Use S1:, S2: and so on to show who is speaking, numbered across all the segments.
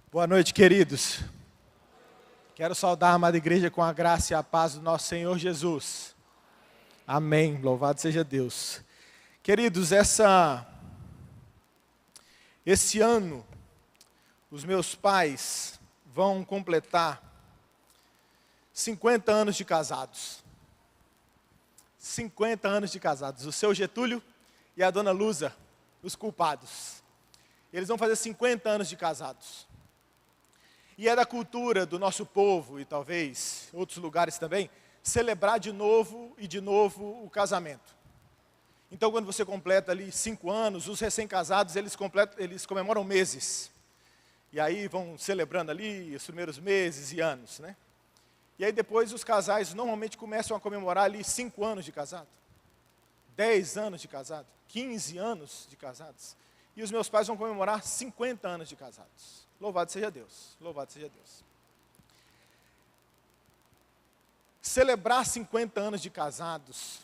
S1: Boa noite, queridos. Quero saudar a amada igreja com a graça e a paz do nosso Senhor Jesus. Amém. Louvado seja Deus. Queridos, esse ano, os meus pais vão completar 50 anos de casados. 50 anos de casados. O seu Getúlio e a dona Luza, os culpados. Eles vão fazer 50 anos de casados. E é da cultura do nosso povo, e talvez outros lugares também, celebrar de novo o casamento. Então, quando você completa ali 5 anos, os recém-casados, eles comemoram meses. E aí vão celebrando ali os primeiros meses e anos, né? E aí depois os casais normalmente começam a comemorar ali 5 anos de casado, 10 anos de casado, 15 anos de casados. E os meus pais vão comemorar 50 anos de casados. Louvado seja Deus, louvado seja Deus. Celebrar 50 anos de casados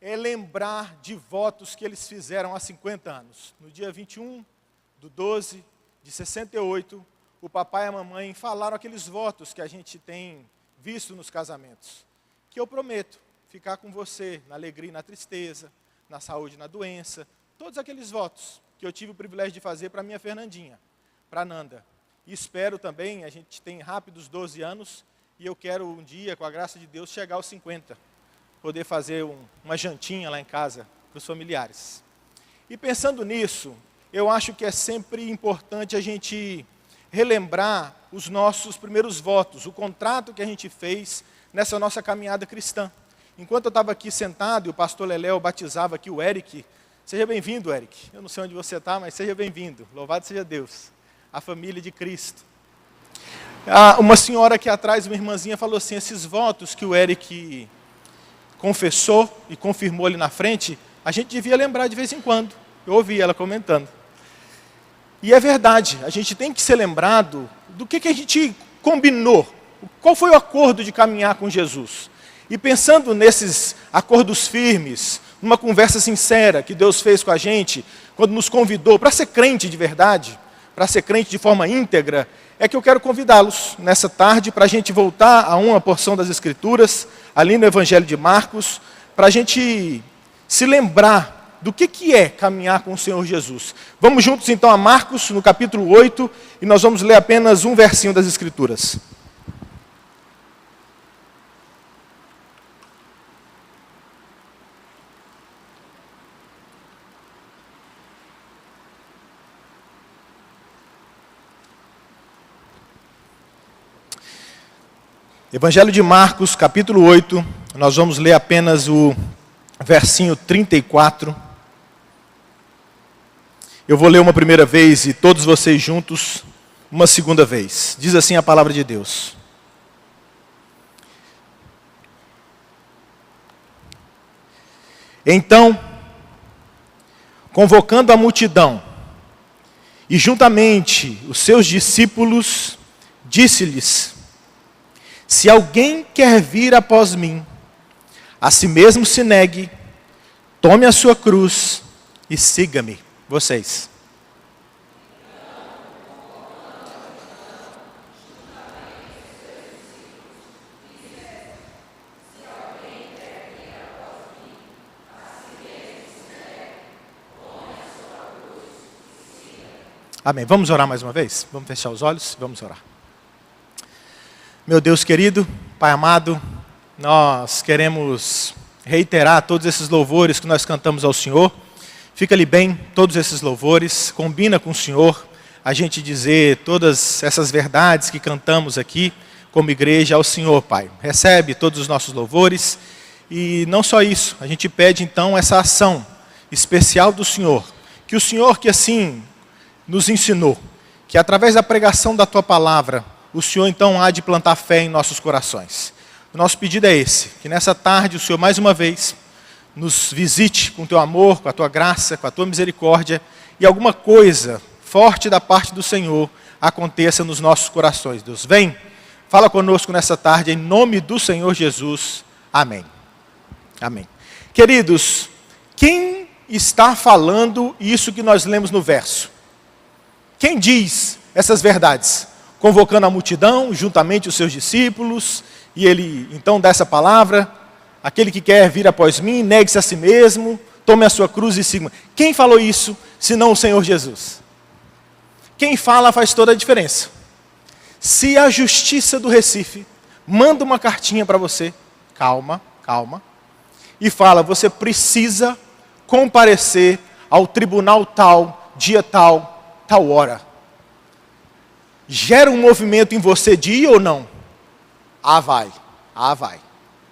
S1: é lembrar de votos que eles fizeram há 50 anos. No dia 21/12/68, o papai e a mamãe falaram aqueles votos que a gente tem visto nos casamentos. Que eu prometo ficar com você na alegria e na tristeza, na saúde e na doença. Todos aqueles votos que eu tive o privilégio de fazer para minha Fernandinha, para Nanda. E espero também, a gente tem rápidos 12 anos, e eu quero um dia, com a graça de Deus, chegar aos 50. Poder fazer uma jantinha lá em casa, para os familiares. E pensando nisso, eu acho que é sempre importante a gente relembrar os nossos primeiros votos, o contrato que a gente fez nessa nossa caminhada cristã. Enquanto eu estava aqui sentado, e o pastor Leléo batizava aqui o Eric. Seja bem-vindo, Eric. Eu não sei onde você está, mas seja bem-vindo. Louvado seja Deus. A família de Cristo. Uma senhora aqui atrás, uma irmãzinha, falou assim, esses votos que o Eric confessou e confirmou ali na frente, a gente devia lembrar de vez em quando. Eu ouvi ela comentando. E é verdade, a gente tem que ser lembrado do que a gente combinou. Qual foi o acordo de caminhar com Jesus? E pensando nesses acordos firmes, numa conversa sincera que Deus fez com a gente, quando nos convidou para ser crente de verdade, para ser crente de forma íntegra, é que eu quero convidá-los nessa tarde para a gente voltar a uma porção das Escrituras, ali no Evangelho de Marcos, para a gente se lembrar do que é caminhar com o Senhor Jesus. Vamos juntos então a Marcos, no capítulo 8, e nós vamos ler apenas um versinho das Escrituras. Evangelho de Marcos, capítulo 8, nós vamos ler apenas o versinho 34. Eu vou ler uma primeira vez e todos vocês juntos uma segunda vez. Diz assim a palavra de Deus. Então, convocando a multidão e juntamente os seus discípulos, disse-lhes: se alguém quer vir após mim, a si mesmo se negue, tome a sua cruz e siga-me. Vocês. Amém. Vamos orar mais uma vez? Vamos fechar os olhos? Vamos orar. Meu Deus querido, Pai amado, nós queremos reiterar todos esses louvores que nós cantamos ao Senhor. Fica-lhe bem todos esses louvores, combina com o Senhor a gente dizer todas essas verdades que cantamos aqui como igreja ao Senhor, Pai. Recebe todos os nossos louvores e não só isso, a gente pede então essa ação especial do Senhor, que o Senhor que assim nos ensinou, que através da pregação da Tua palavra, o Senhor então há de plantar fé em nossos corações. O nosso pedido é esse, que nessa tarde o Senhor mais uma vez nos visite com o Teu amor, com a Tua graça, com a Tua misericórdia e alguma coisa forte da parte do Senhor aconteça nos nossos corações. Deus, vem, fala conosco nessa tarde em nome do Senhor Jesus. Amém. Amém. Queridos, quem está falando isso que nós lemos no verso? Quem diz essas verdades, convocando a multidão, juntamente os seus discípulos, e ele então dá essa palavra: aquele que quer vir após mim, negue-se a si mesmo, tome a sua cruz e siga. Quem falou isso, senão o Senhor Jesus? Quem fala faz toda a diferença. Se a justiça do Recife manda uma cartinha para você, calma, e fala: você precisa comparecer ao tribunal tal, dia tal, tal hora. Gera um movimento em você de ir ou não? Vai.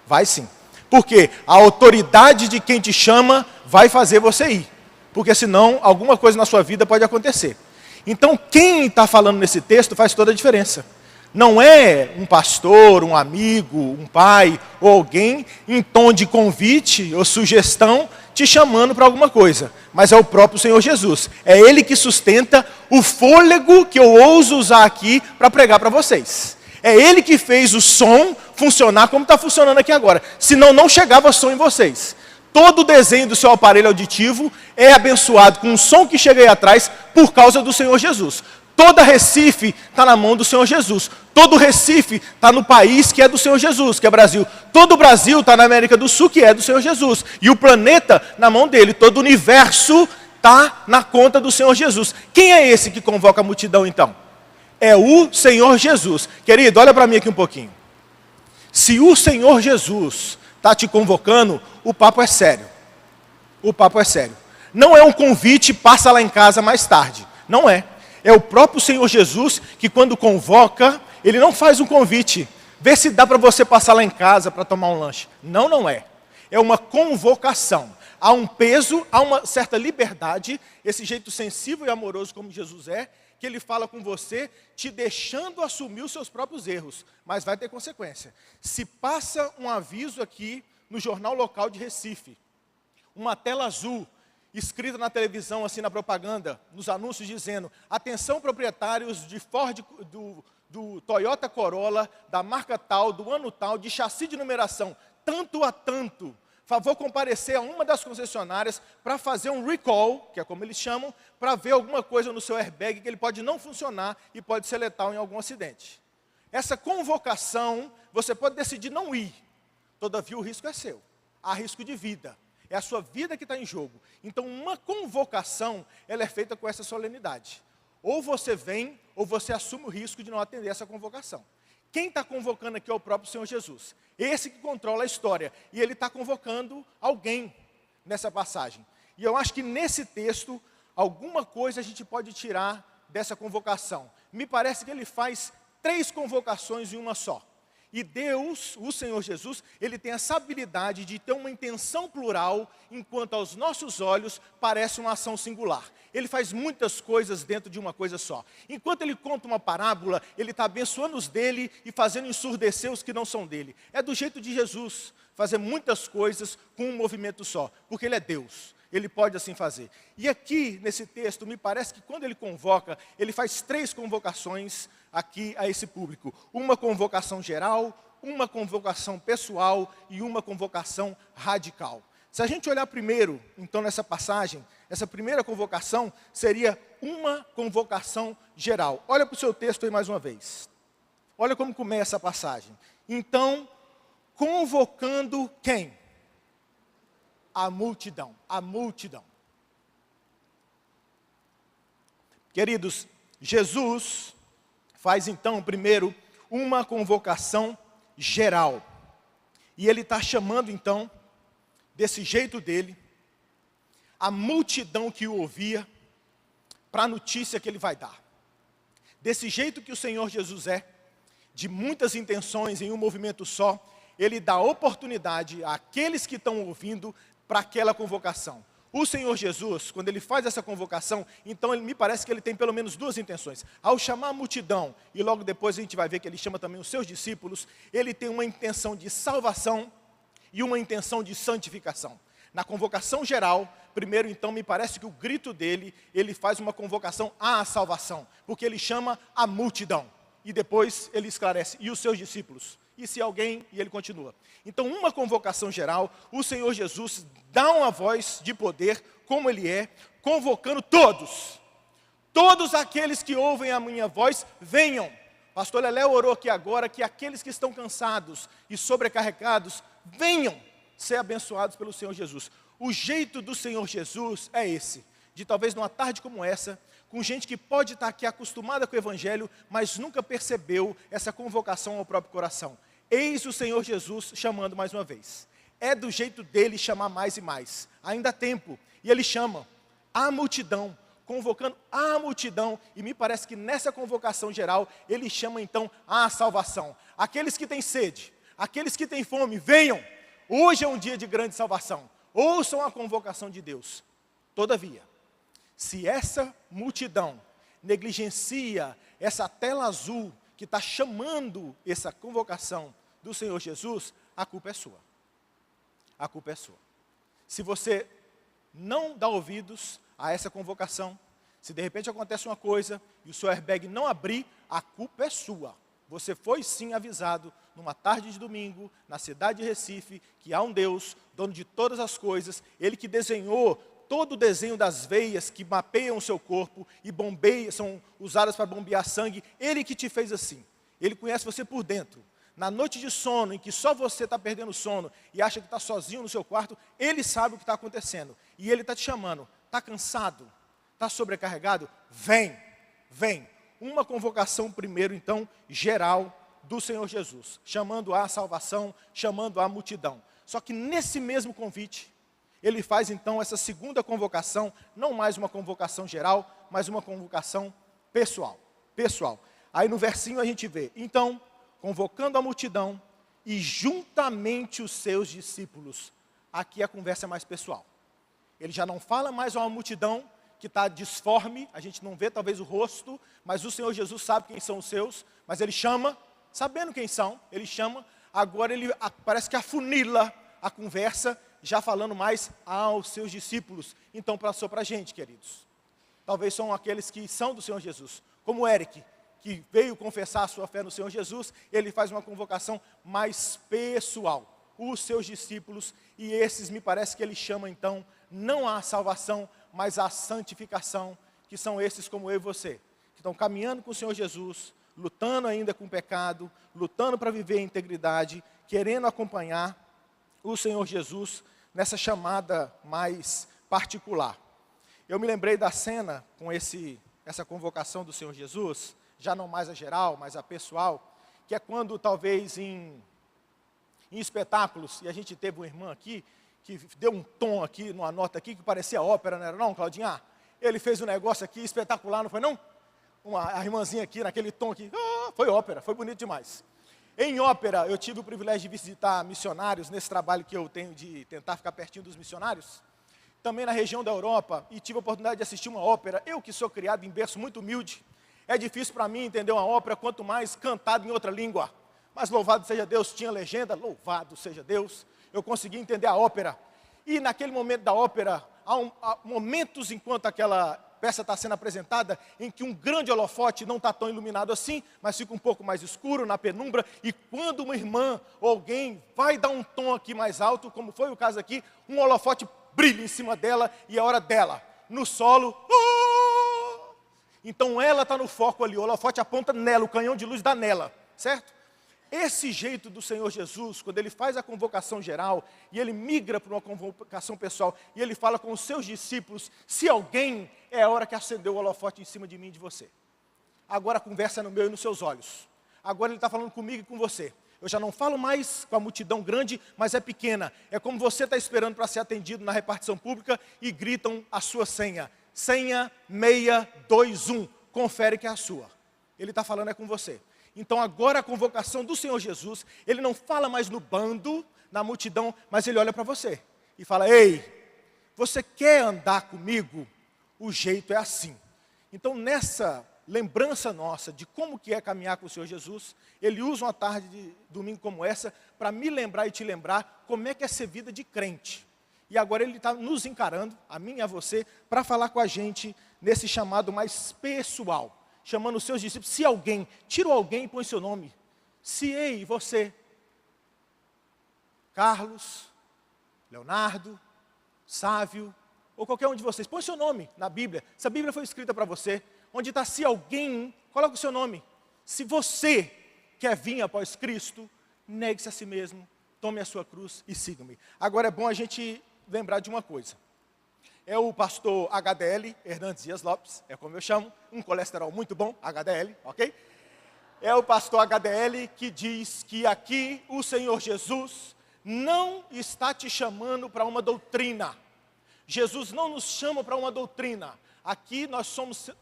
S1: Vai sim. Porque a autoridade de quem te chama vai fazer você ir. Porque senão alguma coisa na sua vida pode acontecer. Então quem está falando nesse texto faz toda a diferença. Não é um pastor, um amigo, um pai ou alguém em tom de convite ou sugestão te chamando para alguma coisa, mas é o próprio Senhor Jesus. É Ele que sustenta o fôlego que eu ouso usar aqui para pregar para vocês. É Ele que fez o som funcionar como está funcionando aqui agora, senão não chegava som em vocês. Todo o desenho do seu aparelho auditivo é abençoado com o som que chega aí atrás por causa do Senhor Jesus. Toda Recife está na mão do Senhor Jesus. Todo Recife está no país que é do Senhor Jesus, que é Brasil. Todo o Brasil está na América do Sul, que é do Senhor Jesus. E o planeta na mão dele. Todo o universo está na conta do Senhor Jesus. Quem é esse que convoca a multidão então? É o Senhor Jesus. Querido, olha para mim aqui um pouquinho. Se o Senhor Jesus está te convocando, o papo é sério. O papo é sério. Não é um convite, passa lá em casa mais tarde. Não é. É o próprio Senhor Jesus que quando convoca, Ele não faz um convite. Vê se dá para você passar lá em casa para tomar um lanche. Não, não é. É uma convocação. Há um peso, há uma certa liberdade, esse jeito sensível e amoroso como Jesus é, que Ele fala com você, te deixando assumir os seus próprios erros. Mas vai ter consequência. Se passa um aviso aqui no jornal local de Recife, uma tela azul, escrita na televisão, assim na propaganda, nos anúncios dizendo: atenção proprietários de Ford, do Toyota Corolla, da marca tal, do ano tal, de chassi de numeração, tanto a tanto, favor comparecer a uma das concessionárias para fazer um recall, que é como eles chamam, para ver alguma coisa no seu airbag que ele pode não funcionar e pode ser letal em algum acidente. Essa convocação, você pode decidir não ir, todavia o risco é seu, há risco de vida. É a sua vida que está em jogo. Então, uma convocação, ela é feita com essa solenidade. Ou você vem, ou você assume o risco de não atender essa convocação. Quem está convocando aqui é o próprio Senhor Jesus. Esse que controla a história. E Ele está convocando alguém nessa passagem. E eu acho que nesse texto, alguma coisa a gente pode tirar dessa convocação. Me parece que Ele faz 3 convocações em uma só. E Deus, o Senhor Jesus, Ele tem essa habilidade de ter uma intenção plural, enquanto aos nossos olhos parece uma ação singular. Ele faz muitas coisas dentro de uma coisa só. Enquanto Ele conta uma parábola, Ele está abençoando os dele e fazendo ensurdecer os que não são dele. É do jeito de Jesus, fazer muitas coisas com um movimento só, porque Ele é Deus. Ele pode assim fazer. E aqui, nesse texto, me parece que quando Ele convoca, Ele faz 3 convocações aqui a esse público. Uma convocação geral, uma convocação pessoal e uma convocação radical. Se a gente olhar primeiro, então, nessa passagem, essa primeira convocação seria uma convocação geral. Olha para o seu texto aí mais uma vez. Olha como começa a passagem. Então, convocando quem? A multidão. A multidão. Queridos, Jesus faz então primeiro uma convocação geral. E Ele está chamando então, desse jeito dele, a multidão que o ouvia, para a notícia que Ele vai dar. Desse jeito que o Senhor Jesus é, de muitas intenções em um movimento só, Ele dá oportunidade àqueles que estão ouvindo para aquela convocação. O Senhor Jesus, quando Ele faz essa convocação, então me parece que Ele tem pelo menos 2 intenções. Ao chamar a multidão, e logo depois a gente vai ver que Ele chama também os seus discípulos, Ele tem uma intenção de salvação e uma intenção de santificação. Na convocação geral, primeiro então me parece que o grito dele, Ele faz uma convocação à salvação, porque Ele chama a multidão. E depois Ele esclarece, e os seus discípulos? E se alguém, e Ele continua. Então, uma convocação geral, o Senhor Jesus dá uma voz de poder, como Ele é, convocando todos todos aqueles que ouvem a minha voz, venham. Pastor Leléo orou aqui agora que aqueles que estão cansados e sobrecarregados, venham ser abençoados pelo Senhor Jesus. O jeito do Senhor Jesus é esse, de talvez numa tarde como essa, com gente que pode estar aqui acostumada com o Evangelho, mas nunca percebeu essa convocação ao próprio coração. Eis o Senhor Jesus chamando mais uma vez. É do jeito dele chamar mais e mais. Ainda há tempo. E ele chama a multidão, convocando a multidão. E me parece que nessa convocação geral, ele chama então a salvação. Aqueles que têm sede, aqueles que têm fome, venham. Hoje é um dia de grande salvação. Ouçam a convocação de Deus. Todavia, se essa multidão negligencia essa tela azul que está chamando essa convocação do Senhor Jesus, a culpa é sua. A culpa é sua. Se você não dá ouvidos a essa convocação, se de repente acontece uma coisa e o seu airbag não abrir, a culpa é sua. Você foi sim avisado numa tarde de domingo, na cidade de Recife, que há um Deus, dono de todas as coisas, Ele que desenhou todo o desenho das veias que mapeiam o seu corpo e são usadas para bombear sangue, Ele que te fez assim. Ele conhece você por dentro. Na noite de sono, em que só você está perdendo sono e acha que está sozinho no seu quarto, Ele sabe o que está acontecendo. E Ele está te chamando. Está cansado? Está sobrecarregado? Vem, vem. Uma convocação primeiro, então, geral do Senhor Jesus. Chamando a salvação, chamando a multidão. Só que nesse mesmo convite, Ele faz então essa segunda convocação, não mais uma convocação geral, mas uma convocação pessoal. Pessoal. Aí no versinho a gente vê, então, convocando a multidão e juntamente os seus discípulos. Aqui a conversa é mais pessoal. Ele já não fala mais a uma multidão que está disforme, a gente não vê talvez o rosto, mas o Senhor Jesus sabe quem são os seus, mas Ele chama, sabendo quem são, Ele chama, agora Ele parece que afunila a conversa, já falando mais aos seus discípulos. Então passou para a gente, queridos. Talvez são aqueles que são do Senhor Jesus, como o Eric, que veio confessar a sua fé no Senhor Jesus, ele faz uma convocação mais pessoal, os seus discípulos, e esses me parece que ele chama então, não a salvação, mas a santificação, que são esses como eu e você, que estão caminhando com o Senhor Jesus, lutando ainda com o pecado, lutando para viver em integridade, querendo acompanhar o Senhor Jesus nessa chamada mais particular. Eu me lembrei da cena com essa convocação do Senhor Jesus, já não mais a geral, mas a pessoal, que é quando talvez em espetáculos, e a gente teve uma irmã aqui, que deu um tom aqui, numa nota aqui, que parecia ópera, não era não, Claudinha? Ele fez um negócio aqui espetacular, não foi não? A irmãzinha aqui, naquele tom aqui, foi ópera, foi bonito demais. Em ópera, eu tive o privilégio de visitar missionários, nesse trabalho que eu tenho de tentar ficar pertinho dos missionários, também na região da Europa, e tive a oportunidade de assistir uma ópera, eu que sou criado em berço muito humilde, é difícil para mim entender uma ópera, quanto mais cantada em outra língua. Mas louvado seja Deus, tinha legenda, louvado seja Deus, eu consegui entender a ópera. E naquele momento da ópera, há momentos enquanto aquela peça está sendo apresentada, em que um grande holofote não está tão iluminado assim, mas fica um pouco mais escuro, na penumbra, e quando uma irmã ou alguém vai dar um tom aqui mais alto, como foi o caso aqui, um holofote brilha em cima dela, e é a hora dela, no solo, então ela está no foco ali, o holofote aponta nela, o canhão de luz dá nela, certo? Esse jeito do Senhor Jesus, quando Ele faz a convocação geral, e Ele migra para uma convocação pessoal, e Ele fala com os seus discípulos, se alguém, é a hora que acendeu o holofote em cima de mim e de você. Agora a conversa é no meu e nos seus olhos. Agora Ele está falando comigo e com você. Eu já não falo mais com a multidão grande, mas é pequena. É como você está esperando para ser atendido na repartição pública e gritam a sua senha. Senha 621, confere que é a sua. Ele está falando com você. Então agora a convocação do Senhor Jesus, Ele não fala mais no bando, na multidão, mas Ele olha para você e fala, ei, você quer andar comigo? O jeito é assim. Então nessa lembrança nossa de como que é caminhar com o Senhor Jesus, Ele usa uma tarde de domingo como essa, para me lembrar e te lembrar como é que é ser vida de crente. E agora Ele está nos encarando, a mim e a você, para falar com a gente nesse chamado mais pessoal. Chamando os seus discípulos, se alguém, tira alguém e põe seu nome. Se ei, você, Carlos, Leonardo, Sávio, ou qualquer um de vocês, põe seu nome na Bíblia. Se a Bíblia foi escrita para você, onde está se alguém, coloca o seu nome. Se você quer vir após Cristo, negue-se a si mesmo, tome a sua cruz e siga-me. Agora é bom a gente lembrar de uma coisa. É o pastor HDL, Hernandes Dias Lopes, é como eu chamo, um colesterol muito bom, HDL, ok? É o pastor HDL que diz que aqui o Senhor Jesus não está te chamando para uma doutrina. Jesus não nos chama para uma doutrina. Aqui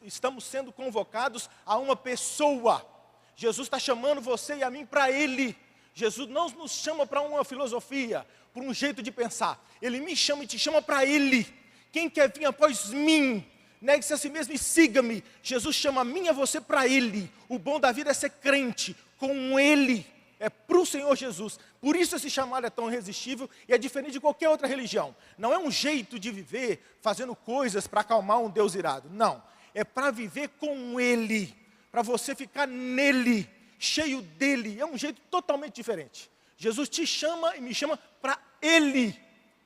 S1: estamos sendo convocados a uma pessoa. Jesus está chamando você e a mim para Ele. Jesus não nos chama para uma filosofia, para um jeito de pensar. Ele me chama e te chama para Ele. Quem quer vir após mim, negue-se a si mesmo e siga-me. Jesus chama a mim e a você para Ele. O bom da vida é ser crente com Ele. É para o Senhor Jesus. Por isso esse chamado é tão irresistível e é diferente de qualquer outra religião. Não é um jeito de viver fazendo coisas para acalmar um Deus irado. Não. É para viver com Ele. Para você ficar nele, cheio dele. É um jeito totalmente diferente. Jesus te chama e me chama para Ele.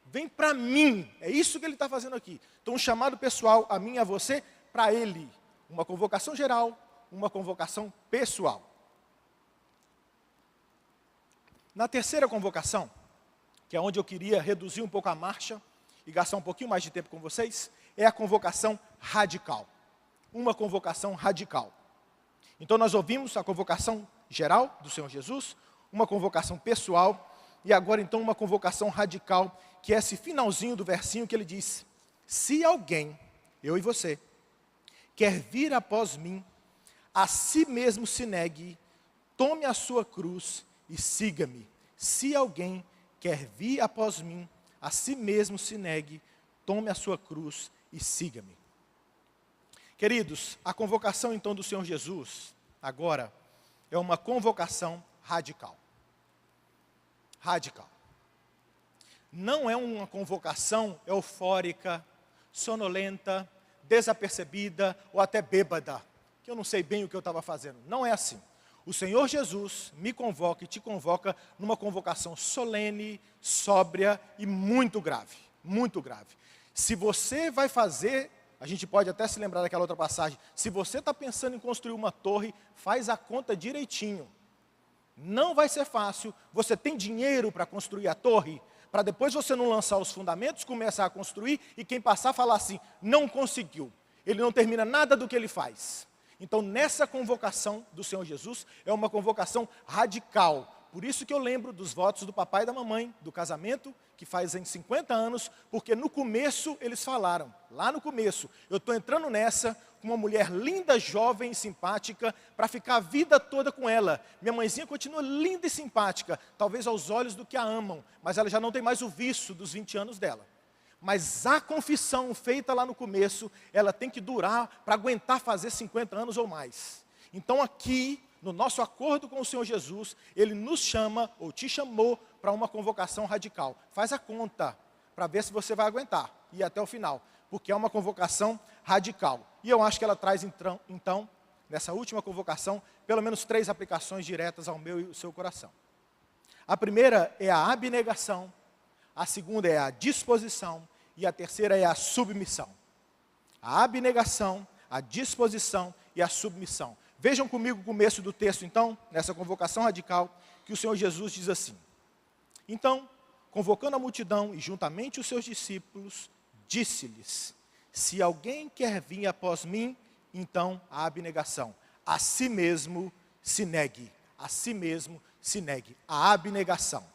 S1: Vem para mim. É isso que Ele está fazendo aqui. Então um chamado pessoal a mim e a você para Ele. Uma convocação geral, uma convocação pessoal. Na terceira convocação, que é onde eu queria reduzir um pouco a marcha e gastar um pouquinho mais de tempo com vocês, é a convocação radical. Uma convocação radical. Então nós ouvimos a convocação geral do Senhor Jesus, uma convocação pessoal, e agora então uma convocação radical, que é esse finalzinho do versinho que ele diz: se alguém, eu e você, quer vir após mim, a si mesmo se negue, tome a sua cruz e siga-me. Se alguém quer vir após mim, a si mesmo se negue, tome a sua cruz e siga-me. Queridos, a convocação então do Senhor Jesus, agora, é uma convocação radical. Radical. Não é uma convocação eufórica, sonolenta, desapercebida ou até bêbada, que eu não sei bem o que eu estava fazendo. Não é assim. O Senhor Jesus me convoca e te convoca numa convocação solene, sóbria e muito grave. Muito grave. Se você vai fazer, a gente pode até se lembrar daquela outra passagem, se você está pensando em construir uma torre, faz a conta direitinho. Não vai ser fácil. Você tem dinheiro para construir a torre? Para depois você não lançar os fundamentos, começar a construir e quem passar falar assim, não conseguiu. Ele não termina nada do que ele faz. Então, nessa convocação do Senhor Jesus, é uma convocação radical. Por isso que eu lembro dos votos do papai e da mamãe, do casamento, que fazem 50 anos, porque no começo eles falaram, lá no começo, eu estou entrando nessa com uma mulher linda, jovem e simpática, para ficar a vida toda com ela. Minha mãezinha continua linda e simpática, talvez aos olhos do que a amam, mas ela já não tem mais o vício dos 20 anos dela. Mas a confissão feita lá no começo, ela tem que durar para aguentar fazer 50 anos ou mais. Então aqui, no nosso acordo com o Senhor Jesus, Ele nos chama, ou te chamou, para uma convocação radical. Faz a conta, para ver se você vai aguentar, e ir até o final, porque é uma convocação radical. E eu acho que ela traz, então, nessa última convocação, pelo menos 3 aplicações diretas ao meu e ao seu coração. A primeira é a abnegação, a segunda é a disposição, e a terceira é a submissão. A abnegação, a disposição e a submissão. Vejam comigo o começo do texto, então, nessa convocação radical, que o Senhor Jesus diz assim: então, convocando a multidão e juntamente os seus discípulos, disse-lhes: se alguém quer vir após mim, então a abnegação. A si mesmo se negue. A si mesmo se negue. A abnegação.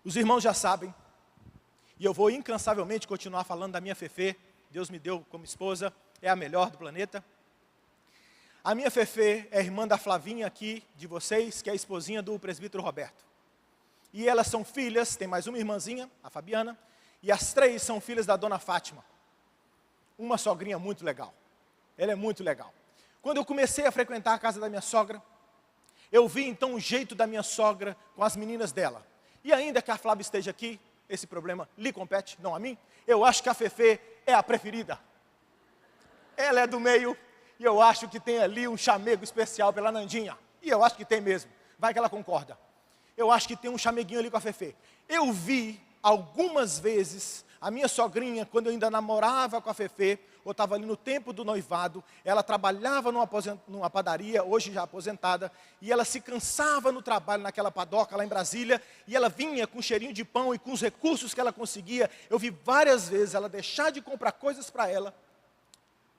S1: Os irmãos já sabem, e eu vou incansavelmente continuar falando da minha Fefê. Deus me deu como esposa, é a melhor do planeta. A minha Fefê é irmã da Flavinha aqui, de vocês, que é a esposinha do presbítero Roberto. E elas são filhas, tem mais uma irmãzinha, a Fabiana, e as 3 são filhas da dona Fátima. Uma sogrinha muito legal. Ela é muito legal. Quando eu comecei a frequentar a casa da minha sogra, eu vi então o jeito da minha sogra com as meninas dela. E ainda que a Flávia esteja aqui, esse problema lhe compete, não a mim, eu acho que a Fefê é a preferida. Ela é do meio, e eu acho que tem ali um chamego especial pela Nandinha. E eu acho que tem mesmo, vai que ela concorda. Eu acho que tem um chameguinho ali com a Fefê. Eu vi algumas vezes A minha sogrinha, quando eu ainda namorava com a Fefê, ou estava ali no tempo do noivado, ela trabalhava numa padaria, hoje já aposentada, e ela se cansava no trabalho naquela padoca lá em Brasília, e ela vinha com cheirinho de pão e com os recursos que ela conseguia. Eu vi várias vezes ela deixar de comprar coisas para ela,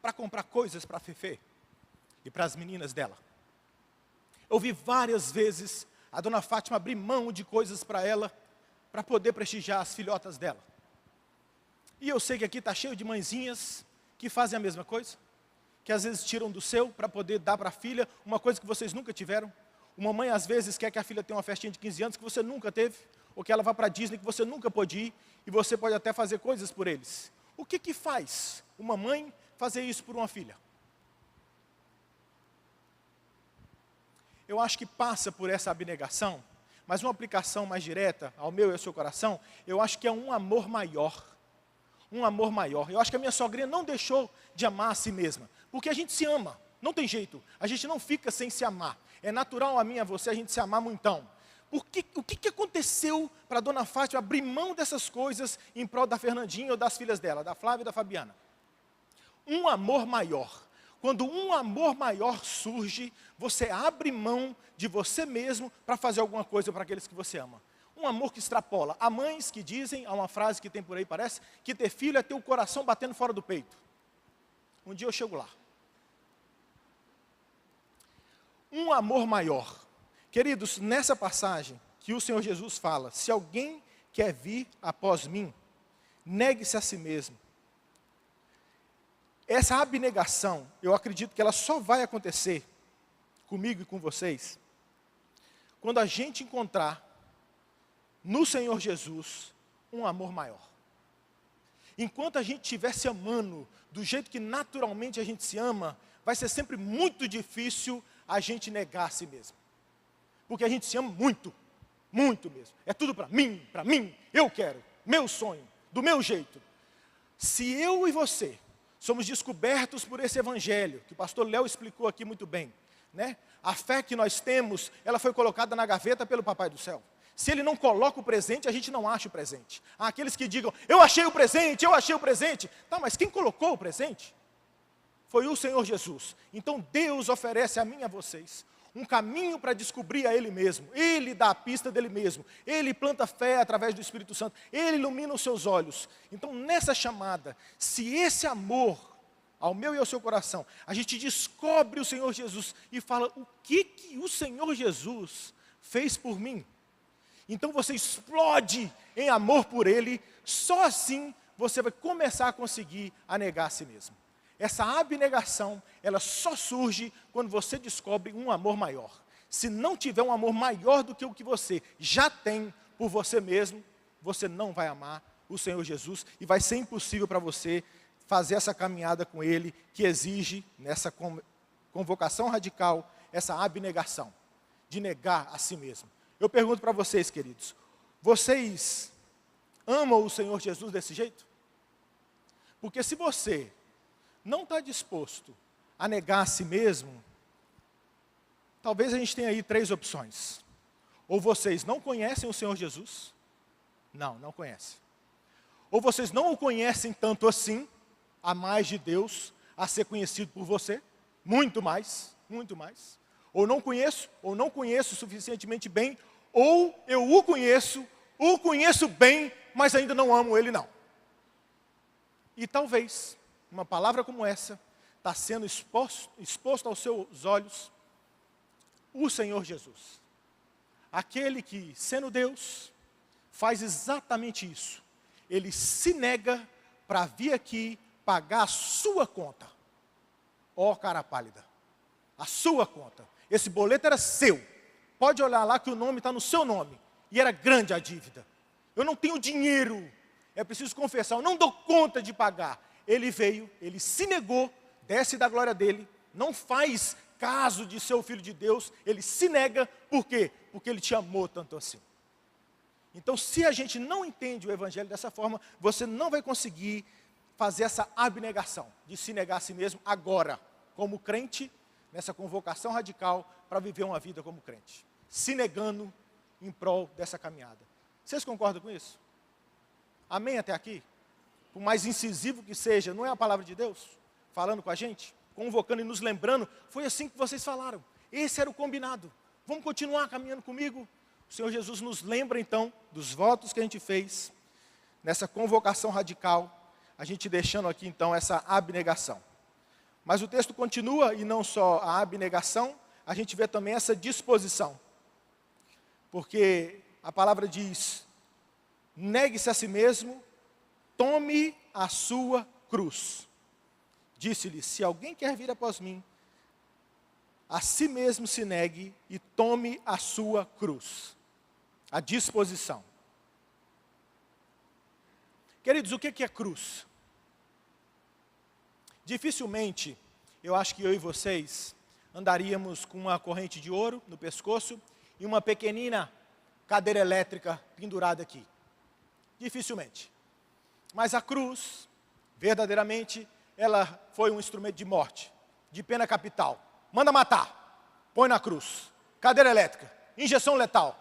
S1: para comprar coisas para a Fefê e para as meninas dela. Eu vi várias vezes a dona Fátima abrir mão de coisas para ela, para poder prestigiar as filhotas dela. E eu sei que aqui está cheio de mãezinhas que fazem a mesma coisa, que às vezes tiram do seu para poder dar para a filha uma coisa que vocês nunca tiveram. Uma mãe às vezes quer que a filha tenha uma festinha de 15 anos que você nunca teve, ou que ela vá para a Disney que você nunca pôde ir, e você pode até fazer coisas por eles. O que que faz uma mãe fazer isso por uma filha? Eu acho que passa por essa abnegação, mas uma aplicação mais direta ao meu e ao seu coração, eu acho que é um amor maior. Um amor maior. Eu acho que a minha sogrinha não deixou de amar a si mesma, porque a gente se ama, não tem jeito, a gente não fica sem se amar. É natural a mim e a você a gente se amar muitão. O que aconteceu para a dona Fátima abrir mão dessas coisas em prol da Fernandinha ou das filhas dela, da Flávia e da Fabiana? Um amor maior. Quando um amor maior surge, você abre mão de você mesmo para fazer alguma coisa para aqueles que você ama. Um amor que extrapola. Há mães que dizem, há uma frase que tem por aí, parece, que ter filho é ter o coração batendo fora do peito. Um dia eu chego lá. Um amor maior. Queridos, nessa passagem que o Senhor Jesus fala, se alguém quer vir após mim, negue-se a si mesmo. Essa abnegação, eu acredito que ela só vai acontecer comigo e com vocês, quando a gente encontrar no Senhor Jesus um amor maior. Enquanto a gente estiver se amando do jeito que naturalmente a gente se ama, vai ser sempre muito difícil a gente negar a si mesmo. Porque a gente se ama muito, muito mesmo. É tudo para mim, eu quero, meu sonho, do meu jeito. Se eu e você somos descobertos por esse evangelho, que o pastor Léo explicou aqui muito bem, né? A fé que nós temos, ela foi colocada na gaveta pelo Papai do Céu. Se ele não coloca o presente, a gente não acha o presente. Há aqueles que digam, eu achei o presente, eu achei o presente. Tá, mas quem colocou o presente? Foi o Senhor Jesus. Então Deus oferece a mim e a vocês um caminho para descobrir a Ele mesmo. Ele dá a pista dEle mesmo. Ele planta fé através do Espírito Santo. Ele ilumina os seus olhos. Então nessa chamada, se esse amor ao meu e ao seu coração, a gente descobre o Senhor Jesus e fala, o que o Senhor Jesus fez por mim? Então você explode em amor por Ele, só assim você vai começar a conseguir a negar a si mesmo. Essa abnegação, ela só surge quando você descobre um amor maior. Se não tiver um amor maior do que o que você já tem por você mesmo, você não vai amar o Senhor Jesus e vai ser impossível para você fazer essa caminhada com Ele, que exige, nessa convocação radical, essa abnegação, de negar a si mesmo. Eu pergunto para vocês, queridos, vocês amam o Senhor Jesus desse jeito? Porque se você não está disposto a negar a si mesmo, talvez a gente tenha aí 3 opções. Ou vocês não conhecem o Senhor Jesus? Não conhecem. Ou vocês não o conhecem tanto assim, a mais de Deus, a ser conhecido por você, muito mais. Ou não conheço suficientemente bem, ou eu o conheço bem, mas ainda não amo Ele não. E talvez uma palavra como essa está sendo exposto aos seus olhos o Senhor Jesus. Aquele que, sendo Deus, faz exatamente isso. Ele se nega para vir aqui pagar a sua conta. Ó cara pálida, a sua conta. Esse boleto era seu. Pode olhar lá que o nome está no seu nome. E era grande a dívida. Eu não tenho dinheiro. É preciso confessar, eu não dou conta de pagar. Ele veio, ele se negou, desce da glória dele, não faz caso de ser o Filho de Deus, ele se nega, por quê? Porque ele te amou tanto assim. Então, se a gente não entende o Evangelho dessa forma, você não vai conseguir fazer essa abnegação, de se negar a si mesmo agora, como crente, nessa convocação radical, para viver uma vida como crente. Se negando em prol dessa caminhada. Vocês concordam com isso? Amém até aqui? por mais incisivo que seja, não é a palavra de Deus falando com a gente, convocando e nos lembrando? Foi assim que vocês falaram. Esse era o combinado. Vamos continuar caminhando comigo? O Senhor Jesus nos lembra então dos votos que a gente fez, nessa convocação radical, a gente deixando aqui então essa abnegação. Mas o texto continua, e não só a abnegação, a gente vê também essa disposição. Porque a palavra diz: negue-se a si mesmo, tome a sua cruz. Disse-lhe: se alguém quer vir após mim, a si mesmo se negue e tome a sua cruz. A disposição. Queridos, o que é cruz? Dificilmente, eu acho que eu e vocês andaríamos com uma corrente de ouro no pescoço e uma pequenina cadeira elétrica pendurada aqui. Dificilmente. Mas a cruz, verdadeiramente, ela foi um instrumento de morte, de pena capital. Manda matar, põe na cruz. Cadeira elétrica, injeção letal.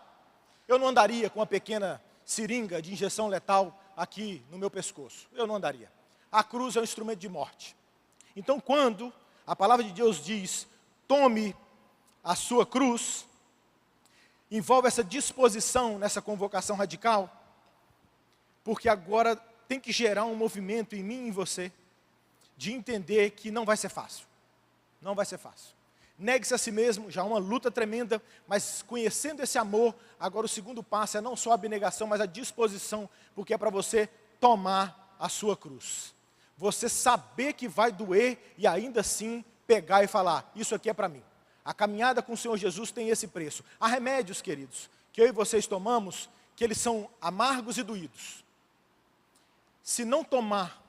S1: Eu não andaria com uma pequena seringa de injeção letal aqui no meu pescoço. Eu não andaria. A cruz é um instrumento de morte. Então, quando a palavra de Deus diz: tome a sua cruz, envolve essa disposição nessa convocação radical, porque agora tem que gerar um movimento em mim e em você, de entender que não vai ser fácil. Não vai ser fácil. Negue-se a si mesmo, já é uma luta tremenda, mas conhecendo esse amor, agora o segundo passo é não só a abnegação, mas a disposição, porque é para você tomar a sua cruz. Você saber que vai doer e ainda assim pegar e falar: isso aqui é para mim. A caminhada com o Senhor Jesus tem esse preço. Há remédios, queridos, que eu e vocês tomamos, que eles são amargos e doídos. Se não tomar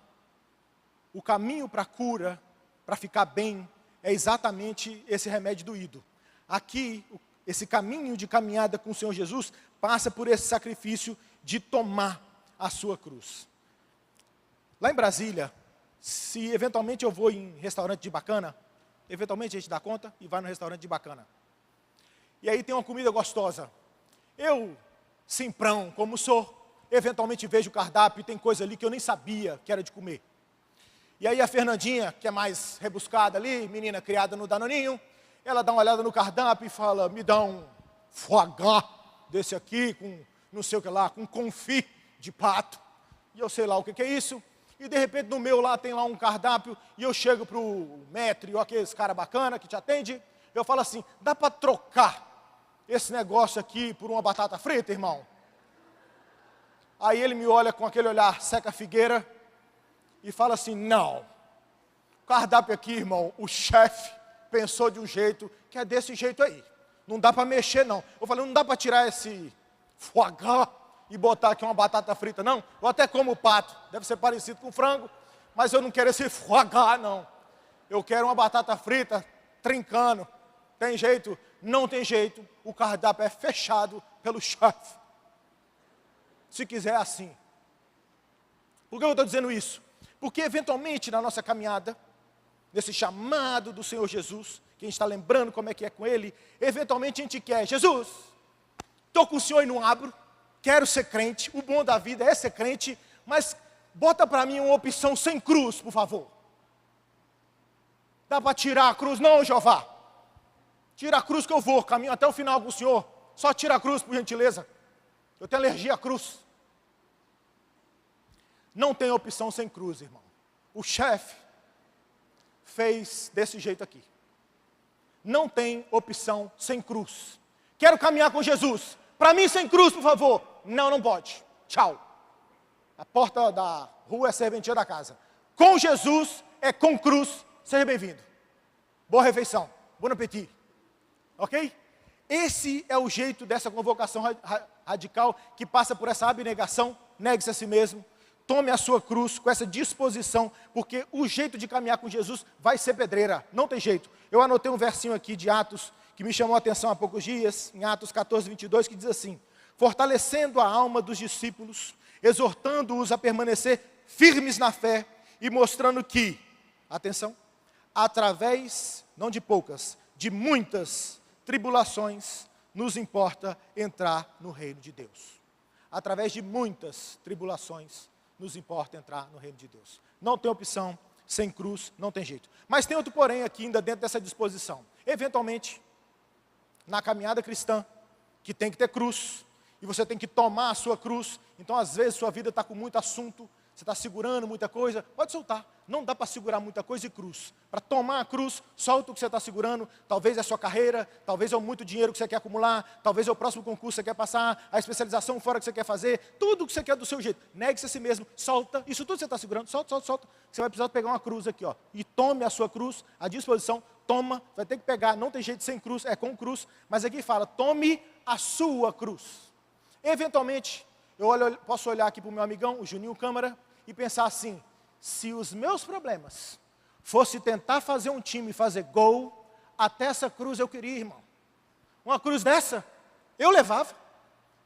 S1: o caminho para a cura, para ficar bem, é exatamente esse remédio doído. Aqui, esse caminho de caminhada com o Senhor Jesus passa por esse sacrifício de tomar a sua cruz. Lá em Brasília, se eventualmente eu vou em restaurante de bacana, eventualmente a gente dá conta e vai no restaurante de bacana. E aí tem uma comida gostosa. Eu, simprão como sou, eventualmente vejo o cardápio e tem coisa ali que eu nem sabia que era de comer. E aí a Fernandinha, que é mais rebuscada ali, menina criada no Danoninho, ela dá uma olhada no cardápio e fala: me dá um foie gras desse aqui, com não sei o que lá, com confit de pato. E eu sei lá o que é isso. E de repente no meu lá tem lá um cardápio, e eu chego para o maître, ou aqueles cara bacana que te atende, eu falo assim: dá para trocar esse negócio aqui por uma batata frita, irmão? Aí ele me olha com aquele olhar seca figueira, e fala assim: não, o cardápio aqui, irmão, o chefe pensou de um jeito que é desse jeito aí. Não dá para mexer, não. Eu falei: não dá para tirar esse foie gras e botar aqui uma batata frita, não? Eu até como pato, deve ser parecido com frango, mas eu não quero esse foie gras, não. Eu quero uma batata frita, trincando. Tem jeito? Não tem jeito. O cardápio é fechado pelo chefe. Se quiser, é assim. Por que eu estou dizendo isso? Porque eventualmente na nossa caminhada, nesse chamado do Senhor Jesus, que a gente está lembrando como é que é com Ele, eventualmente a gente quer: Jesus, estou com o Senhor e não abro, quero ser crente, o bom da vida é ser crente, mas bota para mim uma opção sem cruz, por favor. Dá para tirar a cruz? Não, Jeová. Tira a cruz que eu vou, caminho até o final com o Senhor. Só tira a cruz, por gentileza. Eu tenho alergia à cruz. Não tem opção sem cruz, irmão. O chefe fez desse jeito aqui. Não tem opção sem cruz. Quero caminhar com Jesus. Para mim, sem cruz, por favor. Não, não pode. Tchau. A porta da rua é serventia da casa. Com Jesus é com cruz. Seja bem-vindo. Boa refeição. Bom apetite. Ok? Esse é o jeito dessa convocação radical, que passa por essa abnegação. Negue-se a si mesmo. Tome a sua cruz com essa disposição, porque o jeito de caminhar com Jesus vai ser pedreira, não tem jeito. Eu anotei um versinho aqui de Atos, que me chamou a atenção há poucos dias, em Atos 14, 22, que diz assim: fortalecendo a alma dos discípulos, exortando-os a permanecer firmes na fé, e mostrando que, atenção, através, não de poucas, de muitas tribulações, nos importa entrar no reino de Deus. Através de muitas tribulações, nos importa entrar no reino de Deus. Não tem opção, sem cruz não tem jeito. Mas tem outro porém aqui ainda dentro dessa disposição. Eventualmente, na caminhada cristã, que tem que ter cruz, e você tem que tomar a sua cruz. Então, às vezes, sua vida está com muito assunto, você está segurando muita coisa, pode soltar. Não dá para segurar muita coisa e cruz. Para tomar a cruz, solta o que você está segurando. Talvez é a sua carreira, talvez é o muito dinheiro que você quer acumular, talvez é o próximo concurso que você quer passar, a especialização fora que você quer fazer, tudo que você quer do seu jeito. Negue-se a si mesmo, solta. Isso tudo que você está segurando, solta, solta, solta. Você vai precisar pegar uma cruz aqui, ó, e tome a sua cruz, à disposição, toma, vai ter que pegar, não tem jeito sem cruz, é com cruz, mas aqui fala, tome a sua cruz. Eventualmente, posso olhar aqui para o meu amigão, o Juninho Câmara, e pensar assim, se os meus problemas fosse tentar fazer um time fazer gol, até essa cruz eu queria, irmão. Uma cruz dessa, eu levava.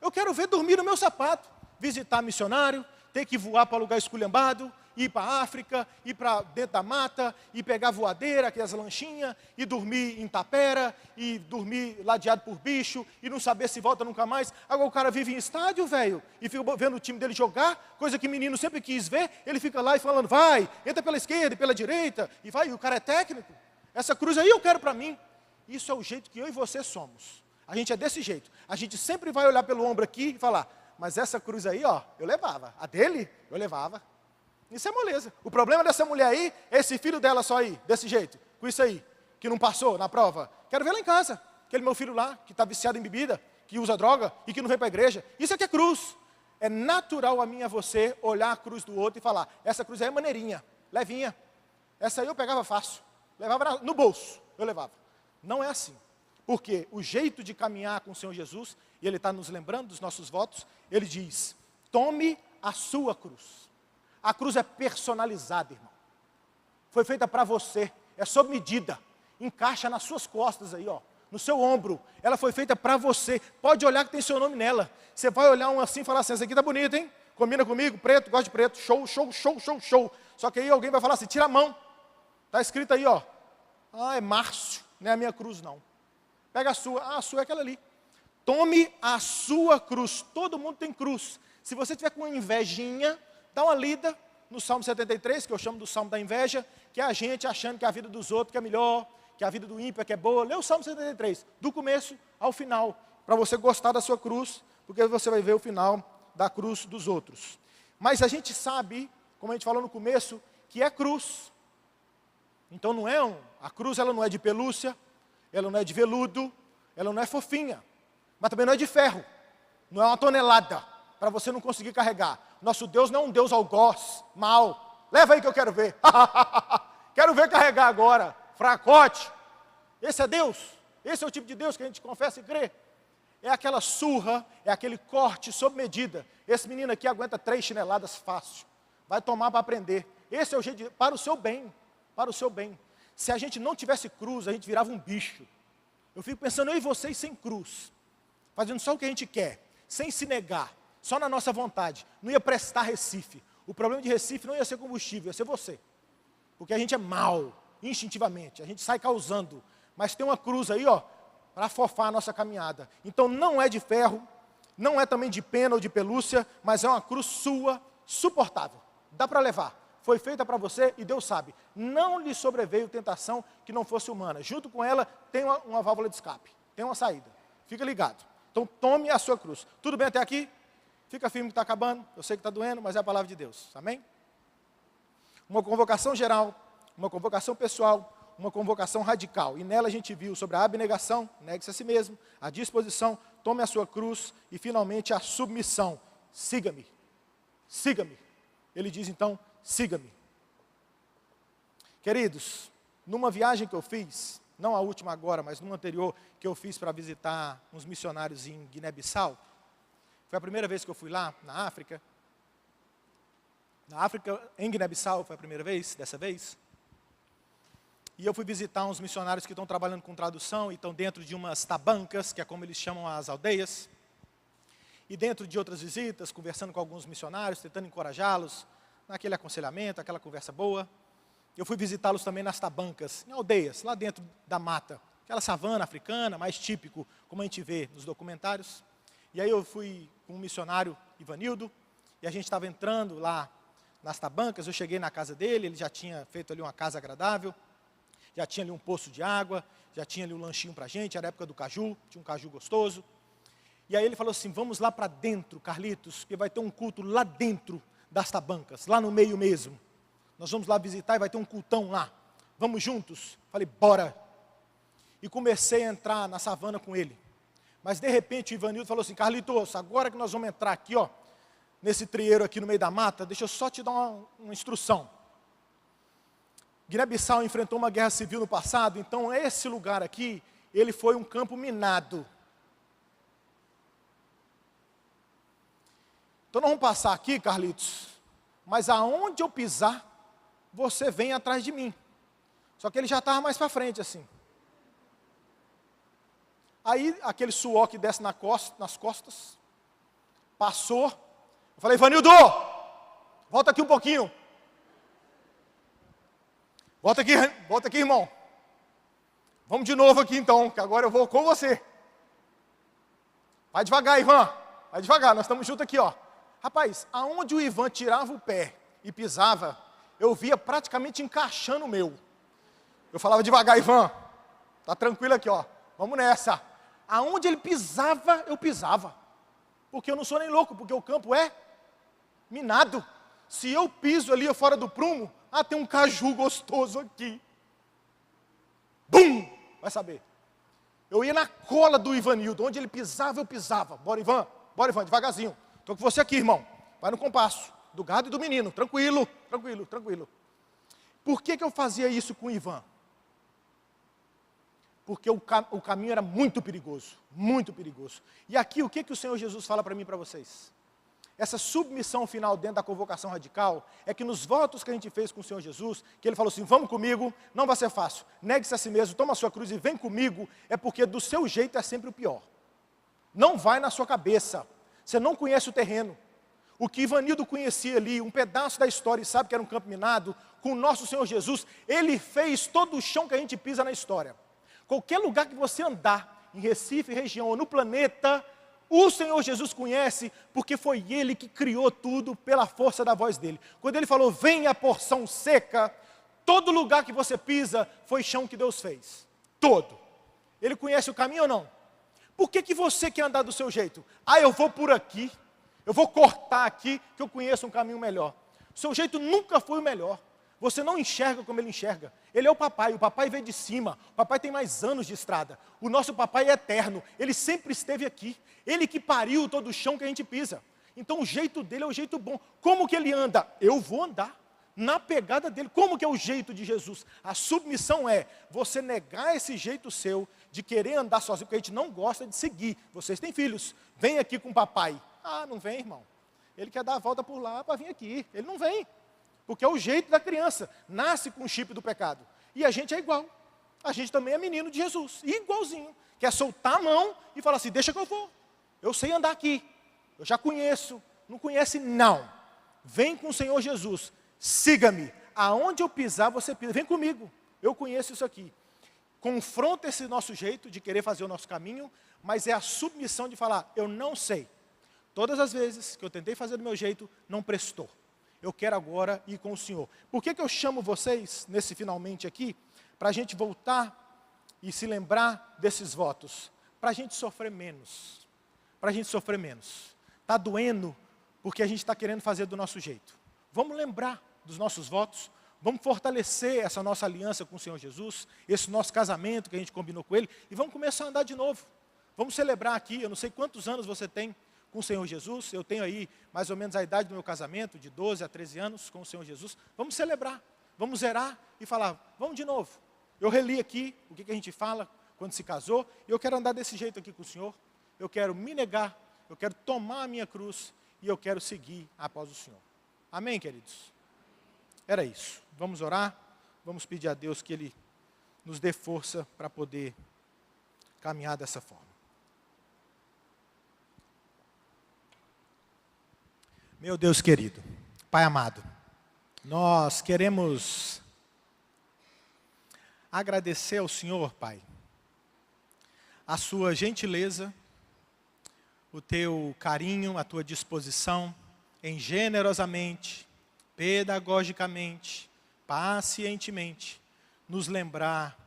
S1: Eu quero ver dormir no meu sapato, visitar missionário, ter que voar para lugar esculhambado, ir para a África, ir para dentro da mata, e pegar voadeira, aquelas lanchinhas, e dormir em tapera, e dormir ladeado por bicho, e não saber se volta nunca mais. Agora o cara vive em estádio, velho, e fica vendo o time dele jogar, coisa que o menino sempre quis ver, ele fica lá e falando, vai, entra pela esquerda e pela direita, e vai, e o cara é técnico. Essa cruz aí eu quero para mim. Isso é o jeito que eu e você somos. A gente é desse jeito. A gente sempre vai olhar pelo ombro aqui e falar, mas essa cruz aí, ó, eu levava. A dele, eu levava. Isso é moleza. O problema dessa mulher aí, é esse filho dela só aí, desse jeito, com isso aí, que não passou na prova. Quero ver lá em casa, aquele meu filho lá, que está viciado em bebida, que usa droga e que não vem para a igreja. Isso aqui é cruz. É natural a mim e a você olhar a cruz do outro e falar, essa cruz aí é maneirinha, levinha. Essa aí eu pegava fácil, levava no bolso, eu levava. Não é assim. Porque o jeito de caminhar com o Senhor Jesus, e Ele está nos lembrando dos nossos votos, Ele diz, tome a sua cruz. A cruz é personalizada, irmão. Foi feita para você, é sob medida. Encaixa nas suas costas aí, ó, no seu ombro. Ela foi feita para você. Pode olhar que tem seu nome nela. Você vai olhar um assim e falar assim, essa aqui tá bonita, hein? Combina comigo, preto, gosto de preto. Show, show, show, show, show. Só que aí alguém vai falar assim, tira a mão. Está escrito aí, ó. Ah, é Márcio, não é a minha cruz, não. Pega a sua. Ah, a sua é aquela ali. Tome a sua cruz. Todo mundo tem cruz. Se você tiver com invejinha, dá uma lida no Salmo 73, que eu chamo do Salmo da inveja, que é a gente achando que a vida dos outros que é melhor, que a vida do ímpio é que é boa. Lê o Salmo 73, do começo ao final, para você gostar da sua cruz, porque você vai ver o final da cruz dos outros. Mas a gente sabe, como a gente falou no começo, que é cruz. Então não é a cruz ela não é de pelúcia, ela não é de veludo, ela não é fofinha, mas também não é de ferro, não é uma tonelada, para você não conseguir carregar. Nosso Deus não é um Deus algoz, mal. Leva aí que eu quero ver. Quero ver carregar agora. Fracote. Esse é Deus. Esse é o tipo de Deus que a gente confessa e crê. É aquela surra, é aquele corte sob medida. Esse menino aqui aguenta 3 chineladas fácil. Vai tomar para aprender. Esse é o jeito para o seu bem. Para o seu bem. Se a gente não tivesse cruz, a gente virava um bicho. Eu fico pensando, eu e vocês sem cruz. Fazendo só o que a gente quer. Sem se negar. Só na nossa vontade, não ia prestar Recife. O problema de Recife não ia ser combustível, ia ser você. Porque a gente é mau, instintivamente, a gente sai causando. Mas tem uma cruz aí, ó, para afofar a nossa caminhada. Então não é de ferro, não é também de pena ou de pelúcia, mas é uma cruz sua, suportável. Dá para levar. Foi feita para você e Deus sabe. Não lhe sobreveio tentação que não fosse humana. Junto com ela tem uma válvula de escape, tem uma saída. Fica ligado. Então tome a sua cruz. Tudo bem até aqui? Fica firme que está acabando, eu sei que está doendo, mas é a palavra de Deus, amém? Uma convocação geral, uma convocação pessoal, uma convocação radical, e nela a gente viu sobre a abnegação, negue-se a si mesmo, a disposição, tome a sua cruz, e finalmente a submissão, siga-me, siga-me. Ele diz então, siga-me. Queridos, numa viagem que eu fiz, não a última agora, mas numa anterior, que eu fiz para visitar uns missionários em Guiné-Bissau, foi a primeira vez que eu fui lá, na África. Na África, em Guiné-Bissau, foi a primeira vez, dessa vez. E eu fui visitar uns missionários que estão trabalhando com tradução e estão dentro de umas tabancas, que é como eles chamam as aldeias. E dentro de outras visitas, conversando com alguns missionários, tentando encorajá-los, naquele aconselhamento, aquela conversa boa. Eu fui visitá-los também nas tabancas, em aldeias, lá dentro da mata. Aquela savana africana, mais típico, como a gente vê nos documentários. E aí eu fui com um missionário, Ivanildo, e a gente estava entrando lá nas Tabancas, eu cheguei na casa dele, ele já tinha feito ali uma casa agradável, já tinha ali um poço de água, já tinha ali um lanchinho para a gente, era a época do caju, tinha um caju gostoso. E aí ele falou assim, vamos lá para dentro, Carlitos, porque vai ter um culto lá dentro das Tabancas, lá no meio mesmo. Nós vamos lá visitar e vai ter um cultão lá. Vamos juntos? Falei, bora. E comecei a entrar na savana com ele. Mas de repente o Ivanildo falou assim, Carlitos, agora que nós vamos entrar aqui, ó, nesse trieiro aqui no meio da mata, deixa eu só te dar uma instrução. Guiné-Bissau enfrentou uma guerra civil no passado, então esse lugar aqui, ele foi um campo minado. Então nós vamos passar aqui, Carlitos, mas aonde eu pisar, você vem atrás de mim. Só que ele já estava mais para frente, assim. Aí, aquele suor que desce nas costas, passou. Eu falei, Ivanildo, volta aqui um pouquinho. Volta aqui, irmão. Vamos de novo aqui então, que agora eu vou com você. Vai devagar, Ivan. Vai devagar, nós estamos juntos aqui, ó. Rapaz, aonde o Ivan tirava o pé e pisava, eu via praticamente encaixando o meu. Eu falava devagar, Ivan. Tá tranquilo aqui, ó. Vamos nessa. Aonde ele pisava, eu pisava. Porque eu não sou nem louco, porque o campo é minado. Se eu piso ali fora do prumo, tem um caju gostoso aqui. Bum! Vai saber. Eu ia na cola do Ivanildo, onde ele pisava, eu pisava. Bora, Ivan, devagarzinho. Estou com você aqui, irmão. Vai no compasso, do gado e do menino. Tranquilo, tranquilo, tranquilo. Por que eu fazia isso com o Ivan? Porque o caminho era muito perigoso, muito perigoso. E aqui, o que o Senhor Jesus fala para mim e para vocês? Essa submissão final dentro da convocação radical, é que nos votos que a gente fez com o Senhor Jesus, que Ele falou assim, vamos comigo, não vai ser fácil, negue-se a si mesmo, toma a sua cruz e vem comigo, é porque do seu jeito é sempre o pior. Não vai na sua cabeça, você não conhece o terreno. O que Ivanildo conhecia ali, um pedaço da história, e sabe que era um campo minado, com o nosso Senhor Jesus, Ele fez todo o chão que a gente pisa na história. Qualquer lugar que você andar, em Recife, região ou no planeta, o Senhor Jesus conhece, porque foi Ele que criou tudo pela força da voz dEle. Quando Ele falou, vem a porção seca, todo lugar que você pisa, foi chão que Deus fez. Todo. Ele conhece o caminho ou não? Por que você quer andar do seu jeito? Eu vou por aqui, eu vou cortar aqui, que eu conheço um caminho melhor. O seu jeito nunca foi o melhor. Você não enxerga como ele enxerga. Ele é o papai veio de cima, o papai tem mais anos de estrada. O nosso papai é eterno, ele sempre esteve aqui. Ele que pariu todo o chão que a gente pisa. Então o jeito dele é o jeito bom. Como que ele anda? Eu vou andar na pegada dele. Como que é o jeito de Jesus? A submissão é você negar esse jeito seu de querer andar sozinho, porque a gente não gosta de seguir. Vocês têm filhos, vem aqui com o papai. Não vem, irmão. Ele quer dar a volta por lá para vir aqui. Ele não vem. Porque é o jeito da criança, nasce com o chip do pecado. E a gente é igual. A gente também é menino de Jesus, igualzinho. Quer soltar a mão e falar assim, deixa que eu vou. Eu sei andar aqui, eu já conheço. Não conhece, não. Vem com o Senhor Jesus, siga-me. Aonde eu pisar, você pisa. Vem comigo, eu conheço isso aqui. Confronta esse nosso jeito de querer fazer o nosso caminho, mas é a submissão de falar, eu não sei. Todas as vezes que eu tentei fazer do meu jeito, não prestou. Eu quero agora ir com o Senhor. Por que eu chamo vocês, nesse finalmente aqui, para a gente voltar e se lembrar desses votos? Para a gente sofrer menos. Para a gente sofrer menos. Está doendo porque a gente está querendo fazer do nosso jeito. Vamos lembrar dos nossos votos. Vamos fortalecer essa nossa aliança com o Senhor Jesus, esse nosso casamento que a gente combinou com Ele, e vamos começar a andar de novo. Vamos celebrar aqui, eu não sei quantos anos você tem com o Senhor Jesus, eu tenho aí mais ou menos a idade do meu casamento, de 12 a 13 anos com o Senhor Jesus. Vamos celebrar, vamos zerar e falar, vamos de novo. Eu reli aqui o que a gente fala quando se casou, e eu quero andar desse jeito aqui com o Senhor. Eu quero me negar, eu quero tomar a minha cruz, e eu quero seguir após o Senhor. Amém, queridos? Era isso. Vamos orar, vamos pedir a Deus que Ele nos dê força para poder caminhar dessa forma. Meu Deus querido, Pai amado, nós queremos agradecer ao Senhor, Pai, a sua gentileza, o teu carinho, a tua disposição em generosamente pedagogicamente, pacientemente, nos lembrar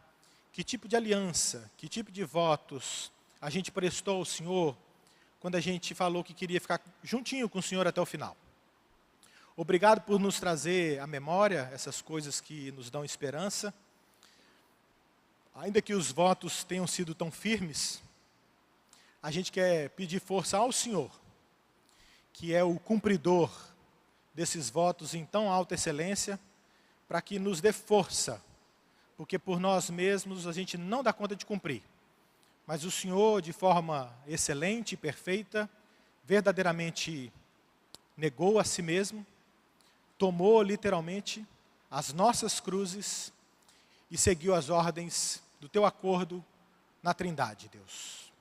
S1: que tipo de aliança, que tipo de votos a gente prestou ao Senhor quando a gente falou que queria ficar juntinho com o Senhor até o final. Obrigado por nos trazer à memória essas coisas que nos dão esperança. Ainda que os votos tenham sido tão firmes, a gente quer pedir força ao Senhor, que é o cumpridor desses votos em tão alta excelência, para que nos dê força, porque por nós mesmos a gente não dá conta de cumprir. Mas o Senhor, de forma excelente e perfeita, verdadeiramente negou a si mesmo, tomou literalmente as nossas cruzes e seguiu as ordens do teu acordo na Trindade, Deus.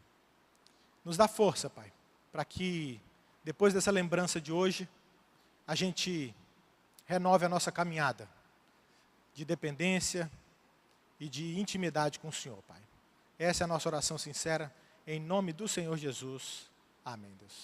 S1: Nos dá força, Pai, para que depois dessa lembrança de hoje, a gente renove a nossa caminhada de dependência e de intimidade com o Senhor, Pai. Essa é a nossa oração sincera, em nome do Senhor Jesus. Amém, Deus.